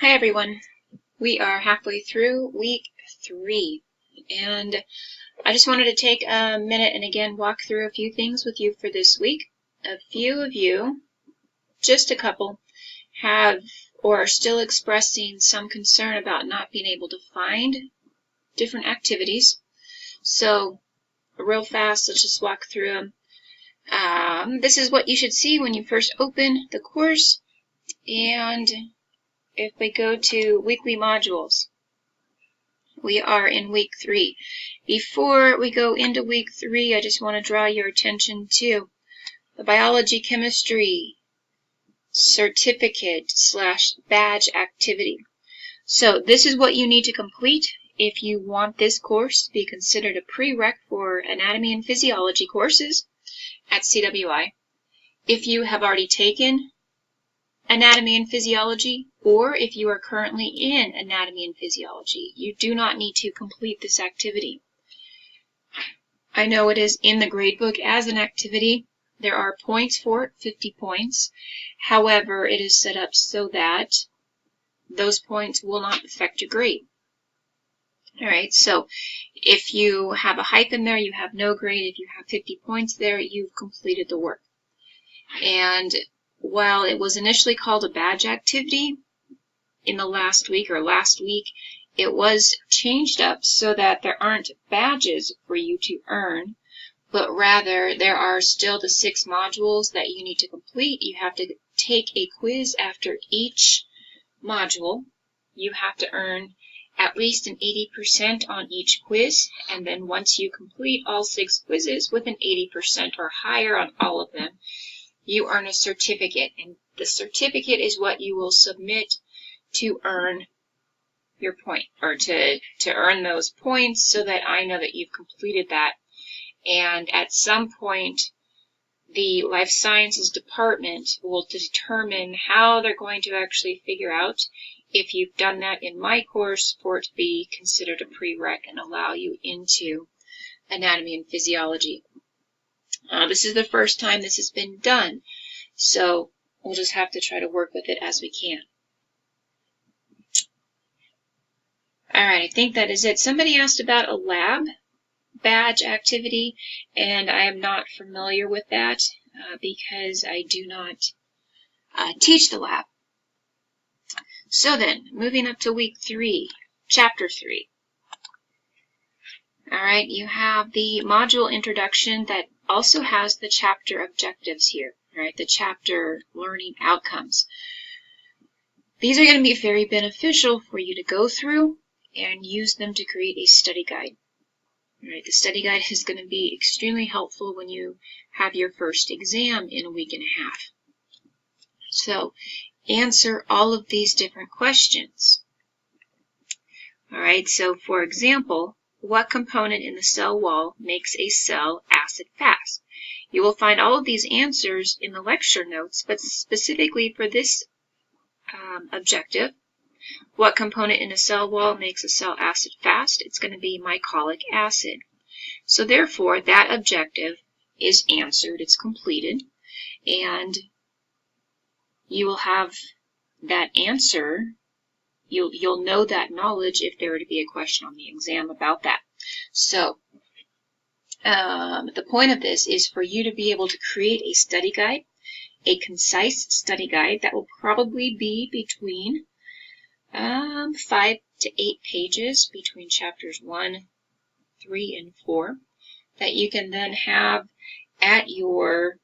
Hi everyone. We are halfway through week 3, and I just wanted to take a minute and again walk through a few things with you for this week. A few of you, just a couple, have or are still expressing some concern about not being able to find different activities. So real fast, let's just walk through them. This is what you should see when you first open the course, and if we go to weekly modules, we are in week 3. Before we go into week 3, I just want to draw your attention to the biology chemistry certificate / badge activity. So this is what you need to complete if you want this course to be considered a prereq for anatomy and physiology courses at CWI. If you have already taken anatomy and physiology, or if you are currently in anatomy and physiology, you do not need to complete this activity. I know it is in the gradebook as an activity. There are points for it, 50 points. However, it is set up so that those points will not affect your grade. Alright, so if you have a hyphen there, you have no grade. If you have 50 points there, you've completed the work. And while it was initially called a badge activity in the last week, it was changed up so that there aren't badges for you to earn, but rather there are still the 6 modules that you need to complete. You have to take a quiz after each module. You have to earn at least an 80% on each quiz, and then once you complete all 6 quizzes with an 80% or higher on all of them, you earn a certificate, and the certificate is what you will submit to earn your point, or to earn those points so that I know that you've completed that. And at some point, the life sciences department will determine how they're going to actually figure out if you've done that in my course for it to be considered a prereq and allow you into anatomy and physiology. This is the first time this has been done, so we'll just have to try to work with it as we can. Alright, I think that is it. Somebody asked about a lab badge activity, and I am not familiar with that because I do not teach the lab. So then, moving up to week 3, chapter 3. Alright, you have the module introduction that also has the chapter objectives here, right? The chapter learning outcomes. These are going to be very beneficial for you to go through and use them to create a study guide. Right, the study guide is going to be extremely helpful when you have your first exam in a week and a half. So, answer all of these different questions. Alright, so for example, what component in the cell wall makes a cell acid-fast? You will find all of these answers in the lecture notes, but specifically for this objective, what component in a cell wall makes a cell acid-fast? It's going to be mycolic acid. So therefore, that objective is answered, it's completed, and you will have that answer. You'll know that knowledge if there were to be a question on the exam about that. So, the point of this is for you to be able to create a study guide, a concise study guide that will probably be between 5 to 8 pages between chapters 1, 3, and 4 that you can then have at your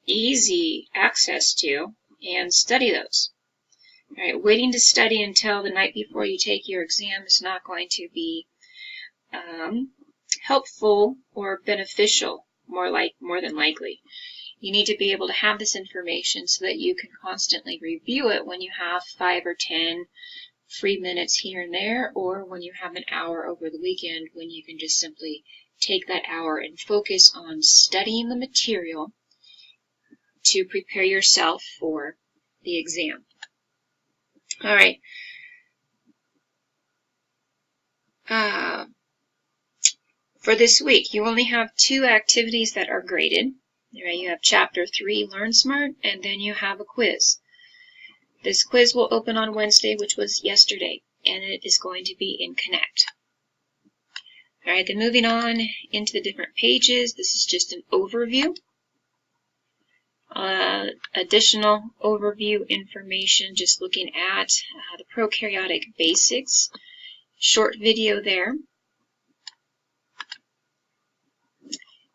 easy access to and study those. All right, waiting to study until the night before you take your exam is not going to be helpful or beneficial, more than likely. You need to be able to have this information so that you can constantly review it when you have 5 or 10 free minutes here and there, or when you have an hour over the weekend when you can just simply take that hour and focus on studying the material to prepare yourself for the exam. All right. For this week, you only have 2 activities that are graded. Right, you have chapter 3, Learn Smart, and then you have a quiz. This quiz will open on Wednesday, which was yesterday, and it is going to be in Connect. All right, then moving on into the different pages, this is just an overview. Additional overview information, just looking at the prokaryotic basics. Short video there.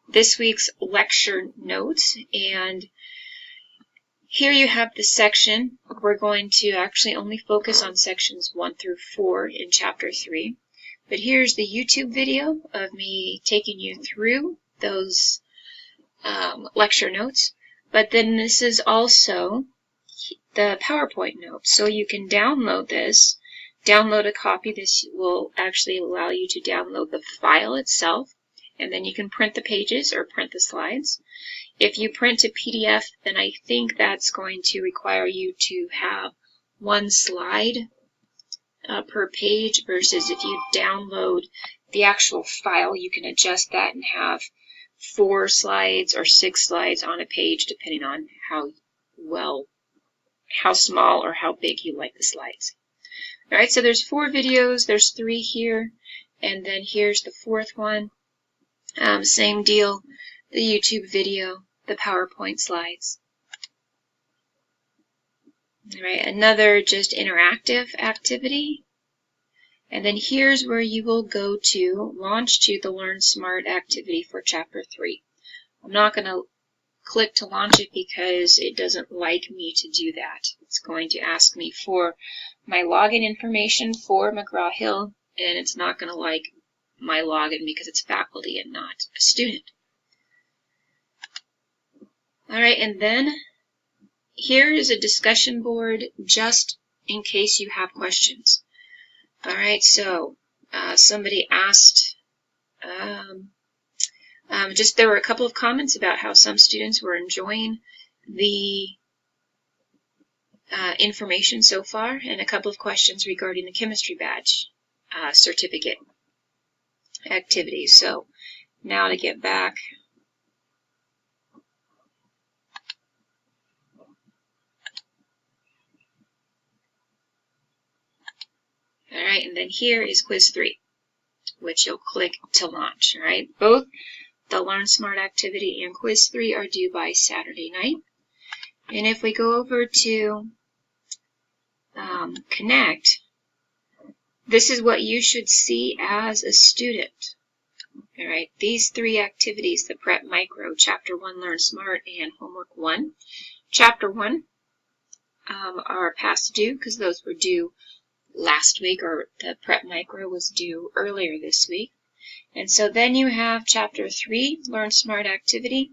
This week's lecture notes, and here you have the section. We're going to actually only focus on sections 1 through 4 in Chapter 3. But here's the YouTube video of me taking you through those lecture notes. But then this is also the PowerPoint notes. So you can download this, download a copy. This will actually allow you to download the file itself, and then you can print the pages or print the slides. If you print a PDF, then I think that's going to require you to have one slide per page, versus if you download the actual file, you can adjust that and have 4 slides or 6 slides on a page, depending on how small or how big you like the slides. All right, so there's 4 videos. There's 3 here, and then here's the 4th one. Same deal, the YouTube video, the PowerPoint slides. All right, another just interactive activity. And then here's where you will go to launch to the Learn Smart activity for Chapter 3. I'm not going to click to launch it because it doesn't like me to do that. It's going to ask me for my login information for McGraw-Hill, and it's not going to like my login because it's faculty and not a student. All right, and then here is a discussion board just in case you have questions. All right, so somebody asked, there were a couple of comments about how some students were enjoying the information so far, and a couple of questions regarding the chemistry badge certificate activities. So now to get back. All right, and then here is quiz 3, which you'll click to launch. All right, both the Learn Smart activity and quiz 3 are due by Saturday night. And if we go over to Connect, this is what you should see as a student. All right, these 3 activities, the Prep Micro, Chapter 1 Learn Smart, and Homework 1. Chapter 1 are past due because those were due last week, or the Prep Micro was due earlier this week. And so then you have Chapter 3, Learn Smart activity,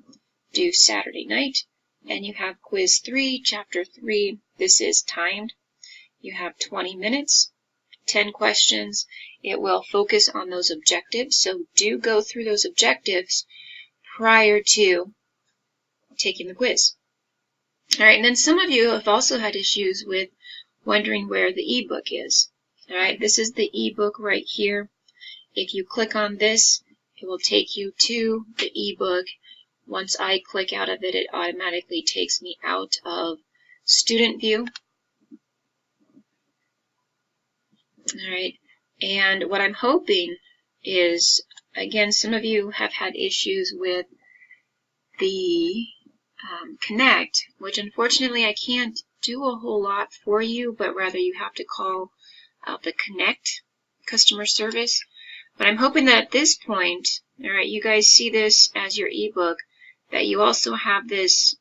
due Saturday night. And you have Quiz 3, Chapter 3. This is timed. You have 20 minutes, 10 questions. It will focus on those objectives. So do go through those objectives prior to taking the quiz. All right, and then some of you have also had issues with wondering where the ebook is. All right, this is the ebook right here. If you click on this, it will take you to the ebook. Once I click out of it, it automatically takes me out of student view. All right, and what I'm hoping is, again, some of you have had issues with the Connect, which unfortunately I can't do a whole lot for you, but rather you have to call the Connect customer service. But I'm hoping that at this point, all right, you guys see this as your ebook, that you also have this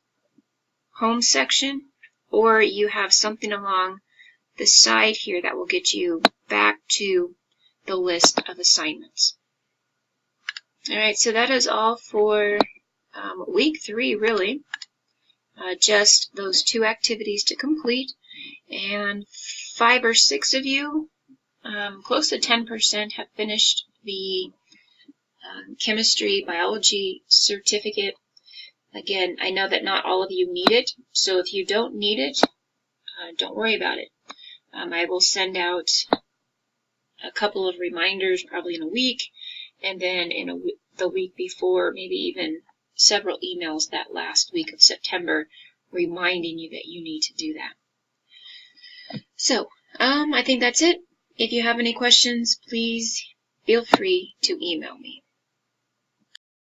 home section, or you have something along the side here that will get you back to the list of assignments. All right, so that is all for week 3, really. Just those 2 activities to complete, and 5 or 6 of you, close to 10%, have finished the chemistry biology certificate. Again, I know that not all of you need it, so if you don't need it, don't worry about it. I will send out a couple of reminders probably in a week, and then in the week before, maybe even several emails that last week of September reminding you that you need to do that. So, I think that's it. If you have any questions, please feel free to email me.